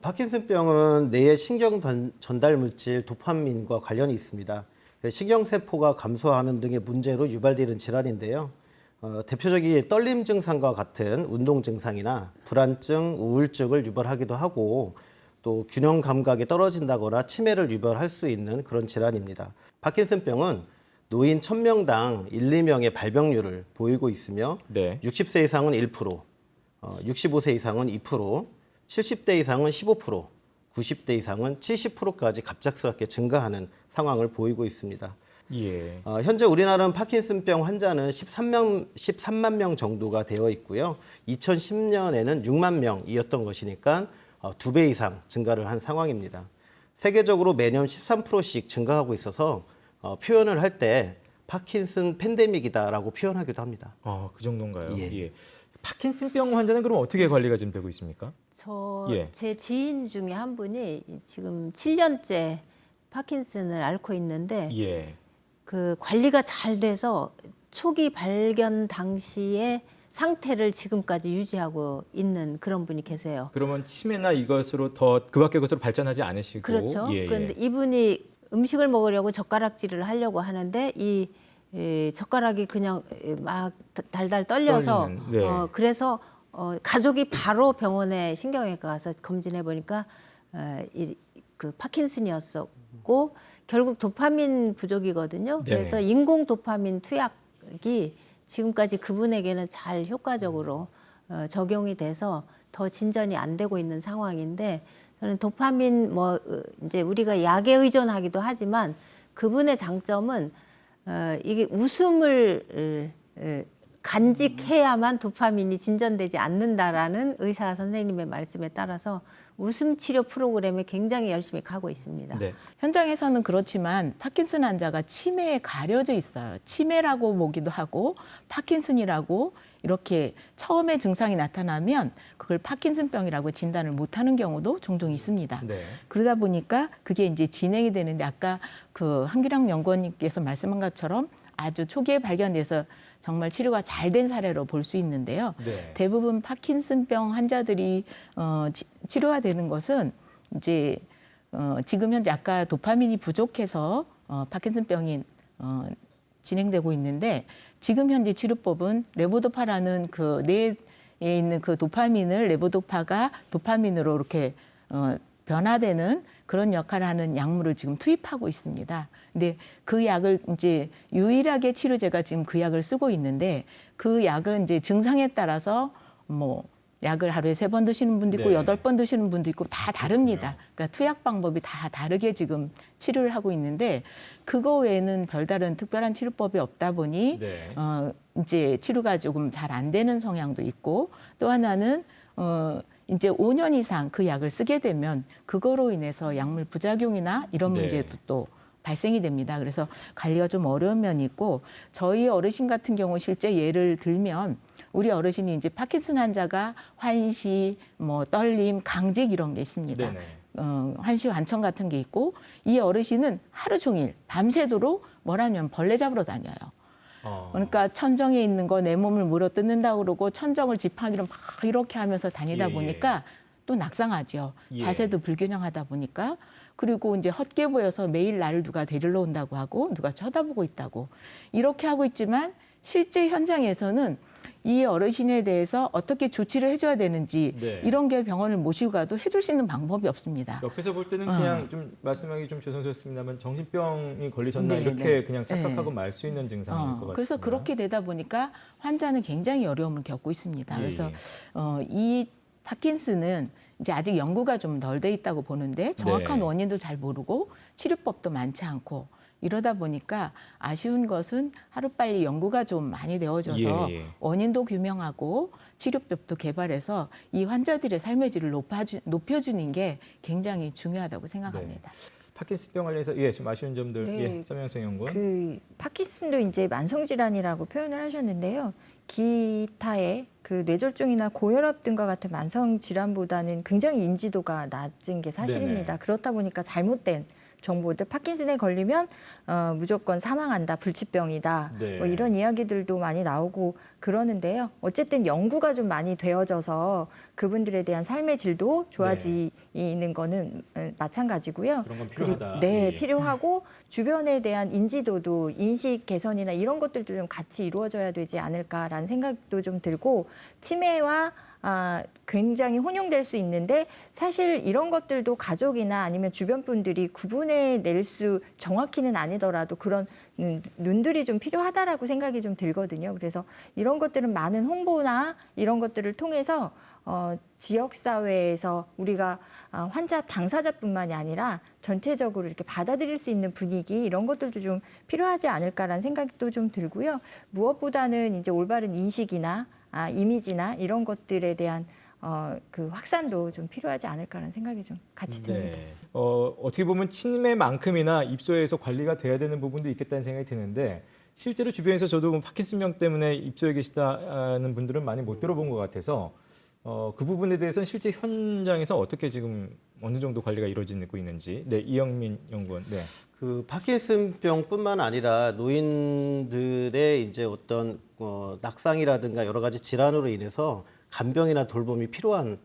파킨슨병은 뇌의 신경 전달 물질 도파민과 관련이 있습니다. 신경세포가 감소하는 등의 문제로 유발되는 질환인데요. 대표적인 떨림 증상과 같은 운동 증상이나 불안증, 우울증을 유발하기도 하고 또 균형 감각이 떨어진다거나 치매를 유발할 수 있는 그런 질환입니다. 파킨슨병은 노인 1000명당 1, 2명의 발병률을 보이고 있으며 네. 60세 이상은 1%, 65세 이상은 2%, 70대 이상은 15%, 90대 이상은 70%까지 갑작스럽게 증가하는 상황을 보이고 있습니다. 예. 현재 우리나라는 파킨슨병 환자는 13만 명 정도가 되어 있고요. 2010년에는 6만 명이었던 것이니까 2배 이상 증가를 한 상황입니다. 세계적으로 매년 13%씩 증가하고 있어서 표현을 할 때 파킨슨 팬데믹이다라고 표현하기도 합니다. 그 정도인가요? 예. 예. 파킨슨병 환자는 그럼 어떻게 관리가 지금 되고 있습니까? 예. 제 지인 중에 한 분이 지금 7년째 파킨슨을 앓고 있는데 예. 그 관리가 잘 돼서 초기 발견 당시의 상태를 지금까지 유지하고 있는 그런 분이 계세요. 그러면 치매나 이것으로 더 그밖의 것으로 발전하지 않으시고. 그렇죠. 예, 예. 그런데 이분이 음식을 먹으려고 젓가락질을 하려고 하는데 이 젓가락이 그냥 막 달달 떨려서 떨리는, 네. 그래서 가족이 바로 병원에 신경외과 가서 검진해 보니까 그 파킨슨이었었고 결국 도파민 부족이거든요. 네네. 그래서 인공 도파민 투약이 지금까지 그분에게는 잘 효과적으로 적용이 돼서 더 진전이 안 되고 있는 상황인데 저는 도파민 이제 우리가 약에 의존하기도 하지만 그분의 장점은 이게 웃음을 간직해야만 도파민이 진전되지 않는다라는 의사 선생님의 말씀에 따라서 웃음 치료 프로그램에 굉장히 열심히 가고 있습니다. 네. 현장에서는 그렇지만 파킨슨 환자가 치매에 가려져 있어요. 치매라고 보기도 하고 파킨슨이라고 이렇게 처음에 증상이 나타나면 그걸 파킨슨병이라고 진단을 못하는 경우도 종종 있습니다. 네. 그러다 보니까 그게 이제 진행이 되는데 아까 그 한기랑 연구원님께서 말씀한 것처럼 아주 초기에 발견돼서 정말 치료가 잘 된 사례로 볼 수 있는데요. 네. 대부분 파킨슨병 환자들이 치료가 되는 것은 이제 지금 현재 아까 도파민이 부족해서 파킨슨병이 진행되고 있는데 지금 현재 치료법은 레보도파라는 그 뇌에 있는 그 도파민을 레보도파가 도파민으로 이렇게 변화되는 그런 역할을 하는 약물을 지금 투입하고 있습니다. 근데 그 약을 이제 유일하게 치료제가 지금 그 약을 쓰고 있는데 그 약은 이제 증상에 따라서 뭐 약을 하루에 3번 드시는 분도 있고 네. 8번 드시는 분도 있고 다 다릅니다. 그러니까 투약 방법이 다 다르게 지금 치료를 하고 있는데 그거 외에는 별다른 특별한 치료법이 없다 보니 네. 이제 치료가 조금 잘 안 되는 성향도 있고 또 하나는 이제 5년 이상 그 약을 쓰게 되면 그거로 인해서 약물 부작용이나 이런 네. 문제도 또 발생이 됩니다. 그래서 관리가 좀 어려운 면이 있고 저희 어르신 같은 경우 실제 예를 들면 우리 어르신이 이제 파킨슨 환자가 환시, 뭐 떨림, 강직 이런 게 있습니다. 네네. 환시 환청 같은 게 있고 이 어르신은 하루 종일 밤새도록 뭐라면 벌레 잡으러 다녀요. 그러니까 천정에 있는 거 내 몸을 물어 뜯는다고 그러고 천정을 지팡이로 막 이렇게 하면서 다니다 예, 예. 보니까 또 낙상하죠. 예. 자세도 불균형하다 보니까. 그리고 이제 헛게 보여서 매일 나를 누가 데리러 온다고 하고 누가 쳐다보고 있다고. 이렇게 하고 있지만 실제 현장에서는 이 어르신에 대해서 어떻게 조치를 해줘야 되는지 네. 이런 게 병원을 모시고 가도 해줄 수 있는 방법이 없습니다. 옆에서 볼 때는 그냥 좀 말씀하기 좀 죄송스럽습니다만 정신병이 걸리셨나 네, 이렇게 네. 그냥 착각하고 말 수 있는 증상일 것 같습니다. 그래서 그렇게 되다 보니까 환자는 굉장히 어려움을 겪고 있습니다. 예, 그래서 예. 이 파킨슨은 이제 아직 연구가 좀 덜 돼 있다고 보는데 정확한 네. 원인도 잘 모르고 치료법도 많지 않고 이러다 보니까 아쉬운 것은 하루빨리 연구가 좀 많이 되어져서 예, 예. 원인도 규명하고 치료법도 개발해서 이 환자들의 삶의 질을 높여주는 게 굉장히 중요하다고 생각합니다. 파킨슨병 관련해서 좀 아쉬운 점들 네. 서명성 연구원. 그 파킨슨도 이제 만성 질환이라고 표현을 하셨는데요. 기타의 그 뇌졸중이나 고혈압 등과 같은 만성 질환보다는 굉장히 인지도가 낮은 게 사실입니다. 네네. 그렇다 보니까 잘못된 정보들 파킨슨에 걸리면 무조건 사망한다, 불치병이다, 네. 뭐 이런 이야기들도 많이 나오고 그러는데요. 어쨌든 연구가 좀 많이 되어져서 그분들에 대한 삶의 질도 좋아지는 거는 마찬가지고요. 그런 건 필요하다. 네, 예. 필요하고 주변에 대한 인지도도 인식 개선이나 이런 것들도 좀 같이 이루어져야 되지 않을까라는 생각도 좀 들고 치매와 굉장히 혼용될 수 있는데 사실 이런 것들도 가족이나 아니면 주변 분들이 구분해낼 수 정확히는 아니더라도 그런 눈들이 좀 필요하다라고 생각이 좀 들거든요. 그래서 이런 것들은 많은 홍보나 이런 것들을 통해서 지역사회에서 우리가 환자 당사자뿐만이 아니라 전체적으로 이렇게 받아들일 수 있는 분위기 이런 것들도 좀 필요하지 않을까라는 생각도 좀 들고요. 무엇보다는 이제 올바른 인식이나 이미지나 이런 것들에 대한 그 확산도 좀 필요하지 않을까라는 생각이 좀 같이 듭니다. 네. 어떻게 보면 치매만큼이나 입소에서 관리가 돼야 되는 부분도 있겠다는 생각이 드는데 실제로 주변에서 저도 뭐 파킨슨병 때문에 입소해 계시다는 분들은 많이 못 들어본 것 같아서 그 부분에 대해서는 실제 현장에서 어떻게 지금 어느 정도 관리가 이루어지고 있는지. 네, 이영민 연구원. 네. 그 파킨슨병뿐만 아니라 노인들의 이제 어떤 낙상이라든가 여러 가지 질환으로 인해서 간병이나 돌봄이 필요한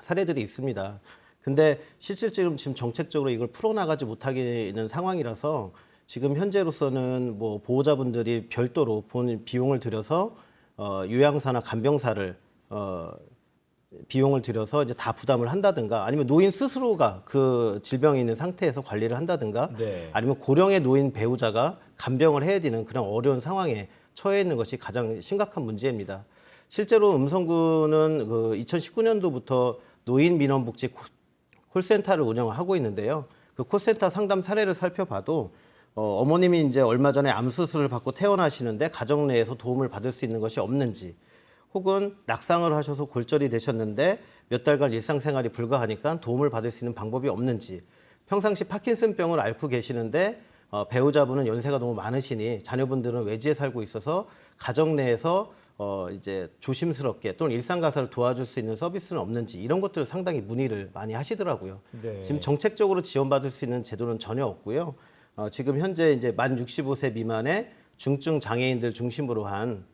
사례들이 있습니다. 근데 실질적으로 지금 정책적으로 이걸 풀어나가지 못하게 있는 상황이라서 지금 현재로서는 뭐 보호자분들이 별도로 본 비용을 들여서 요양사나 간병사를 비용을 들여서 이제 다 부담을 한다든가 아니면 노인 스스로가 그 질병이 있는 상태에서 관리를 한다든가 네. 아니면 고령의 노인 배우자가 간병을 해야 되는 그런 어려운 상황에 처해 있는 것이 가장 심각한 문제입니다. 실제로 음성군은 그 2019년도부터 노인 민원복지 콜센터를 운영하고 있는데요. 그 콜센터 상담 사례를 살펴봐도 어머님이 이제 얼마 전에 암 수술을 받고 퇴원하시는데 가정 내에서 도움을 받을 수 있는 것이 없는지 혹은 낙상을 하셔서 골절이 되셨는데 몇 달간 일상생활이 불가하니까 도움을 받을 수 있는 방법이 없는지 평상시 파킨슨병을 앓고 계시는데 배우자분은 연세가 너무 많으시니 자녀분들은 외지에 살고 있어서 가정 내에서 이제 조심스럽게 또는 일상가사를 도와줄 수 있는 서비스는 없는지 이런 것들을 상당히 문의를 많이 하시더라고요. 네. 지금 정책적으로 지원받을 수 있는 제도는 전혀 없고요. 지금 현재 이제 만 65세 미만의 중증 장애인들 중심으로 한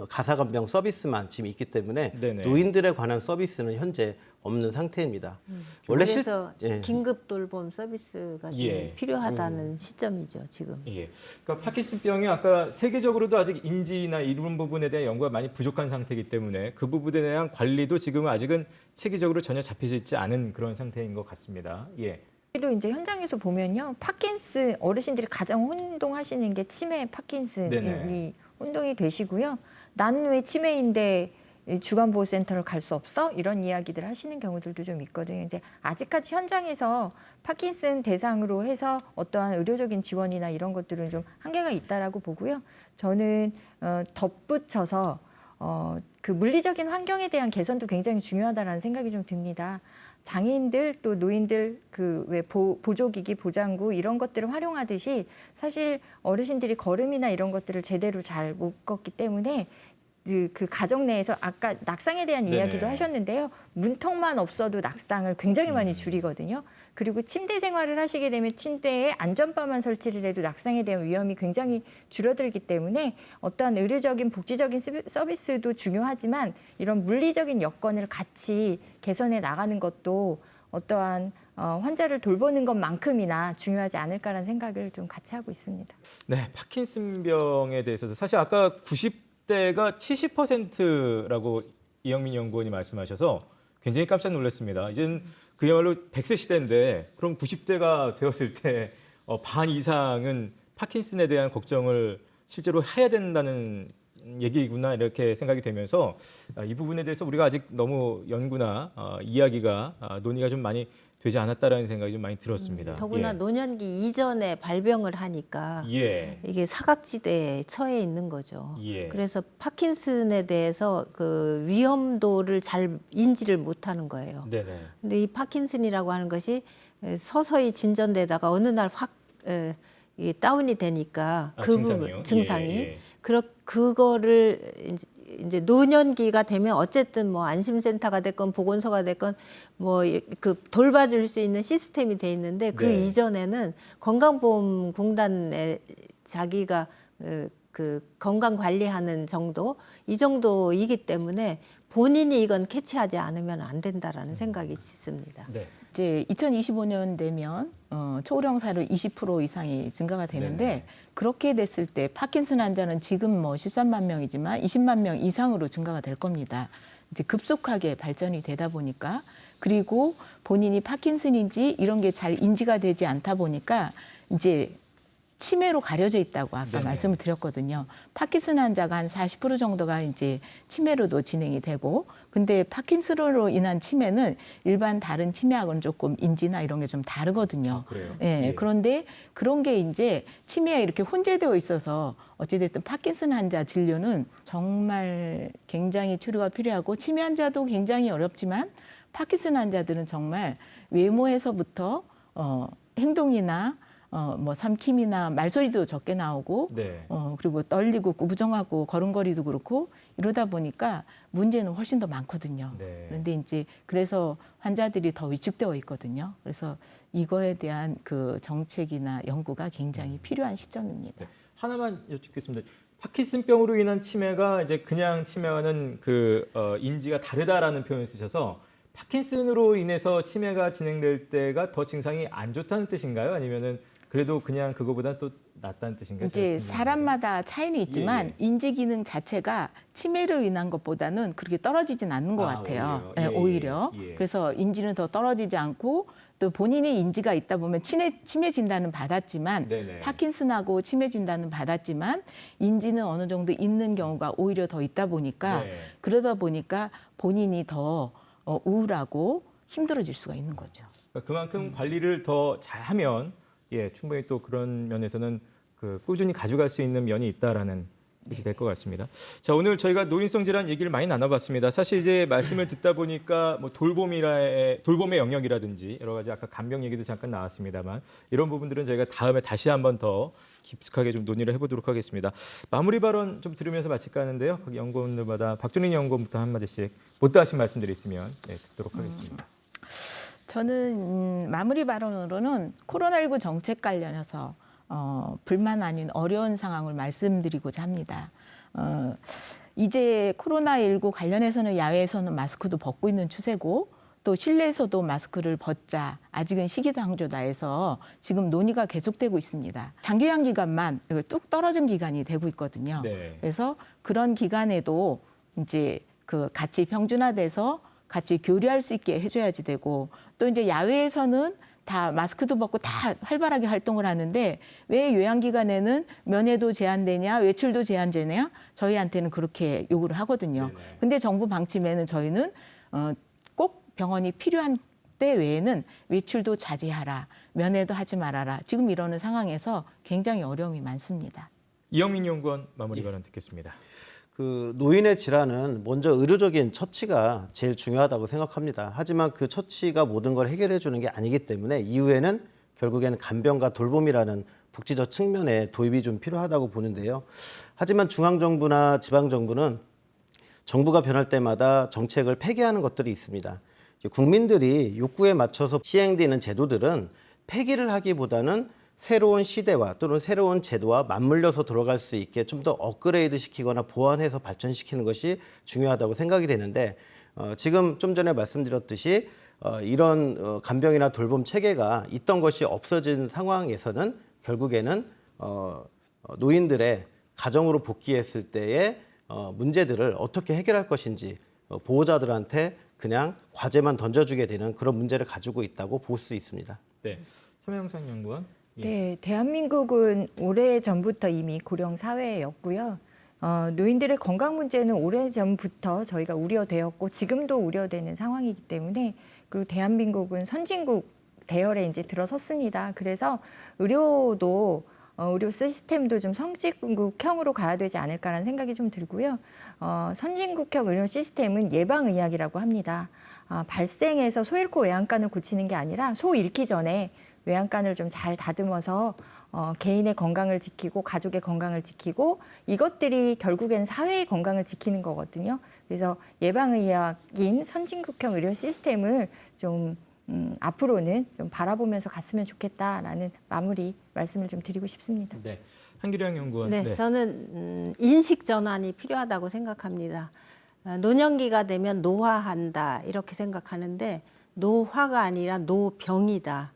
가사간병 서비스만 지금 있기 때문에 네네. 노인들에 관한 서비스는 현재 없는 상태입니다. 원래 그래서 예. 긴급 돌봄 서비스가 좀 예. 필요하다는 시점이죠, 지금. 예. 그러니까 파킨슨병이 아까 세계적으로도 아직 인지나 이런 부분에 대한 연구가 많이 부족한 상태이기 때문에 그 부분에 대한 관리도 지금은 아직은 체계적으로 전혀 잡혀져 있지 않은 그런 상태인 것 같습니다. 예. 또 이제 현장에서 보면요, 파킨슨 어르신들이 가장 혼동하시는 게 치매, 파킨슨이 네네. 혼동이 되시고요. 나는 왜 치매인데 주간보호센터를 갈 수 없어? 이런 이야기들 하시는 경우들도 좀 있거든요. 근데 아직까지 현장에서 파킨슨 대상으로 해서 어떠한 의료적인 지원이나 이런 것들은 좀 한계가 있다라고 보고요. 저는 덧붙여서 그 물리적인 환경에 대한 개선도 굉장히 중요하다라는 생각이 좀 듭니다. 장애인들 또 노인들 그 왜 보조기기, 보장구 이런 것들을 활용하듯이 사실 어르신들이 걸음이나 이런 것들을 제대로 잘 못 걷기 때문에 그 가정 내에서 아까 낙상에 대한 네네. 이야기도 하셨는데요. 문턱만 없어도 낙상을 굉장히 많이 줄이거든요. 그리고 침대 생활을 하시게 되면 침대에 안전바만 설치를 해도 낙상에 대한 위험이 굉장히 줄어들기 때문에 어떠한 의료적인 복지적인 서비스도 중요하지만 이런 물리적인 여건을 같이 개선해 나가는 것도 어떠한 환자를 돌보는 것만큼이나 중요하지 않을까라는 생각을 좀 같이 하고 있습니다. 네, 파킨슨병에 대해서도 사실 아까 90대가 70%라고 이영민 연구원이 말씀하셔서 굉장히 깜짝 놀랐습니다. 이제는 그야말로 100세 시대인데 그럼 90대가 되었을 때 반 이상은 파킨슨에 대한 걱정을 실제로 해야 된다는 얘기구나 이렇게 생각이 되면서 이 부분에 대해서 우리가 아직 너무 연구나 이야기가 논의가 좀 많이 되지 않았다라는 생각이 좀 많이 들었습니다. 더구나 예. 노년기 이전에 발병을 하니까 예. 이게 사각지대에 처해 있는 거죠. 예. 그래서 파킨슨에 대해서 그 위험도를 잘 인지를 못하는 거예요. 네네. 근데 이 파킨슨이라고 하는 것이 서서히 진전되다가 어느 날 확 다운이 되니까 그 증상이요? 부분 증상이 예, 예. 그거를 이제 노년기가 되면 어쨌든 뭐 안심센터가 됐건 보건소가 됐건 뭐 그 돌봐줄 수 있는 시스템이 돼 있는데 그 네. 이전에는 건강보험공단에 자기가 그 건강 관리하는 정도 이 정도이기 때문에 본인이 이건 캐치하지 않으면 안 된다라는 생각이 있습니다. 네. 이제 2025년 되면 초고령 사례 20% 이상이 증가가 되는데 네네. 그렇게 됐을 때 파킨슨 환자는 지금 뭐 13만 명이지만 20만 명 이상으로 증가가 될 겁니다. 이제 급속하게 발전이 되다 보니까 그리고 본인이 파킨슨인지 이런 게 잘 인지가 되지 않다 보니까 이제 치매로 가려져 있다고 아까 네네. 말씀을 드렸거든요. 파킨슨 환자가 한 40% 정도가 이제 치매로도 진행이 되고, 근데 파킨슨으로 인한 치매는 일반 다른 치매하고는 조금 인지나 이런 게 좀 다르거든요. 아, 그래요? 예, 예. 그런데 그런 게 이제 치매에 이렇게 혼재되어 있어서 어찌됐든 파킨슨 환자 진료는 정말 굉장히 치료가 필요하고 치매 환자도 굉장히 어렵지만 파킨슨 환자들은 정말 외모에서부터 행동이나 뭐 삼킴이나 말소리도 적게 나오고 네. 그리고 떨리고 꾸부정하고 걸음걸이도 그렇고 이러다 보니까 문제는 훨씬 더 많거든요. 네. 그런데 이제 그래서 환자들이 더 위축되어 있거든요. 그래서 이거에 대한 그 정책이나 연구가 굉장히 필요한 시점입니다. 네. 하나만 여쭙겠습니다. 파킨슨병으로 인한 치매가 이제 그냥 치매와는 인지가 다르다라는 표현을 쓰셔서 파킨슨으로 인해서 치매가 진행될 때가 더 증상이 안 좋다는 뜻인가요? 아니면은 그래도 그냥 그거보다 또 낫다는 뜻인가요? 이제 사람마다 차이는 있지만 예. 인지 기능 자체가 치매로 인한 것보다는 그렇게 떨어지진 않는 것 아, 같아요. 오히려. 예, 예, 오히려. 예. 그래서 인지는 더 떨어지지 않고 또 본인의 인지가 있다 보면 치매 진단은 받았지만 네네. 파킨슨하고 치매 진단은 받았지만 인지는 어느 정도 있는 경우가 오히려 더 있다 보니까 네. 그러다 보니까 본인이 더 우울하고 힘들어질 수가 있는 거죠. 그러니까 그만큼 관리를 더 잘하면 충분히 또 그런 면에서는 꾸준히 가져갈 수 있는 면이 있다라는 뜻이 될 것 같습니다. 자, 오늘 저희가 노인성 질환 얘기를 많이 나눠봤습니다. 사실 이제 말씀을 듣다 보니까 뭐 돌봄의 영역이라든지 여러 가지 아까 간병 얘기도 잠깐 나왔습니다만 이런 부분들은 저희가 다음에 다시 한번 더 깊숙하게 좀 논의를 해보도록 하겠습니다. 마무리 발언 좀 들으면서 마칠까 하는데요. 각 연구원들마다 박준희 연구원부터 한마디씩 못다 하신 말씀들이 있으면 듣도록 하겠습니다. 저는 마무리 발언으로는 코로나19 정책 관련해서 불만 아닌 어려운 상황을 말씀드리고자 합니다. 이제 코로나19 관련해서는 야외에서는 마스크도 벗고 있는 추세고 또 실내에서도 마스크를 벗자 아직은 시기상조다 해서 지금 논의가 계속되고 있습니다. 장기화 기간만 뚝 떨어진 기간이 되고 있거든요. 네. 그래서 그런 기간에도 이제 같이 평준화돼서 같이 교류할 수 있게 해줘야지 되고 또 이제 야외에서는 다 마스크도 벗고 다 활발하게 활동을 하는데 왜 요양기관에는 면회도 제한되냐 외출도 제한되냐 저희한테는 그렇게 요구를 하거든요. 네네. 근데 정부 방침에는 저희는 꼭 병원이 필요한 때 외에는 외출도 자제하라 면회도 하지 말아라 지금 이러는 상황에서 굉장히 어려움이 많습니다. 이영민 연구원 마무리 발언 듣겠습니다. 노인의 질환은 먼저 의료적인 처치가 제일 중요하다고 생각합니다. 하지만 그 처치가 모든 걸 해결해 주는 게 아니기 때문에 이후에는 결국에는 간병과 돌봄이라는 복지적 측면에 도입이 좀 필요하다고 보는데요. 하지만 중앙정부나 지방정부는 정부가 변할 때마다 정책을 폐기하는 것들이 있습니다. 국민들이 욕구에 맞춰서 시행되는 제도들은 폐기를 하기보다는 새로운 시대와 또는 새로운 제도와 맞물려서 들어갈 수 있게 좀 더 업그레이드 시키거나 보완해서 발전시키는 것이 중요하다고 생각이 되는데 지금 좀 전에 말씀드렸듯이 이런 간병이나 돌봄 체계가 있던 것이 없어진 상황에서는 결국에는 노인들의 가정으로 복귀했을 때의 문제들을 어떻게 해결할 것인지 보호자들한테 그냥 과제만 던져주게 되는 그런 문제를 가지고 있다고 볼 수 있습니다. 네, 서명상 연구원. 예. 네, 대한민국은 오래전부터 이미 고령 사회였고요. 노인들의 건강 문제는 오래전부터 저희가 우려되었고 지금도 우려되는 상황이기 때문에 그리고 대한민국은 선진국 대열에 이제 들어섰습니다. 그래서 의료 시스템도 좀 선진국형으로 가야 되지 않을까라는 생각이 좀 들고요. 선진국형 의료 시스템은 예방의학이라고 합니다. 발생해서 소 잃고 외양간을 고치는 게 아니라 소 잃기 전에 외양간을 좀 잘 다듬어서 개인의 건강을 지키고 가족의 건강을 지키고 이것들이 결국엔 사회의 건강을 지키는 거거든요. 그래서 예방의학인 선진국형 의료 시스템을 좀 앞으로는 좀 바라보면서 갔으면 좋겠다라는 마무리 말씀을 좀 드리고 싶습니다. 네, 한기령 연구원. 네, 저는 인식 전환이 필요하다고 생각합니다. 노년기가 되면 노화한다 이렇게 생각하는데 노화가 아니라 노병이다.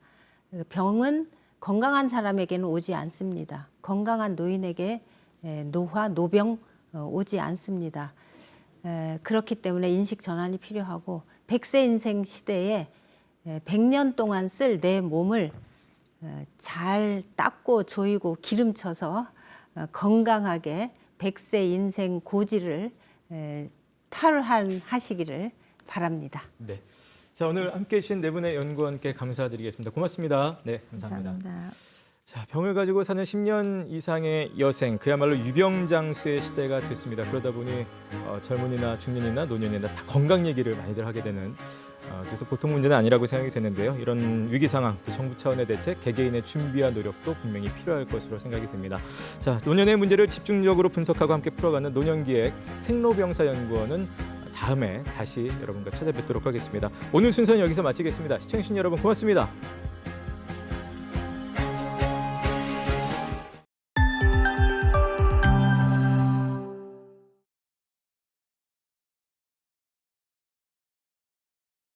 병은 건강한 사람에게는 오지 않습니다. 건강한 노인에게 노화, 노병 오지 않습니다. 그렇기 때문에 인식 전환이 필요하고 100세 인생 시대에 100년 동안 쓸 내 몸을 잘 닦고 조이고 기름쳐서 건강하게 100세 인생 고지를 탈환하시기를 바랍니다. 네. 자, 오늘 함께해 주신 네 분의 연구원께 감사드리겠습니다. 고맙습니다. 네, 감사합니다. 감사합니다. 자, 병을 가지고 사는 10년 이상의 여생, 그야말로 유병장수의 시대가 됐습니다. 그러다 보니 젊은이나 중년이나 노년이나 다 건강 얘기를 많이들 하게 되는 그래서 보통 문제는 아니라고 생각이 되는데요. 이런 위기 상황, 또 정부 차원의 대책, 개개인의 준비와 노력도 분명히 필요할 것으로 생각이 됩니다. 자, 노년의 문제를 집중적으로 분석하고 함께 풀어가는 노년기획 생로병사연구원은 다음에 다시 여러분과 찾아뵙도록 하겠습니다. 오늘 순서는 여기서 마치겠습니다. 시청해주신 여러분 고맙습니다.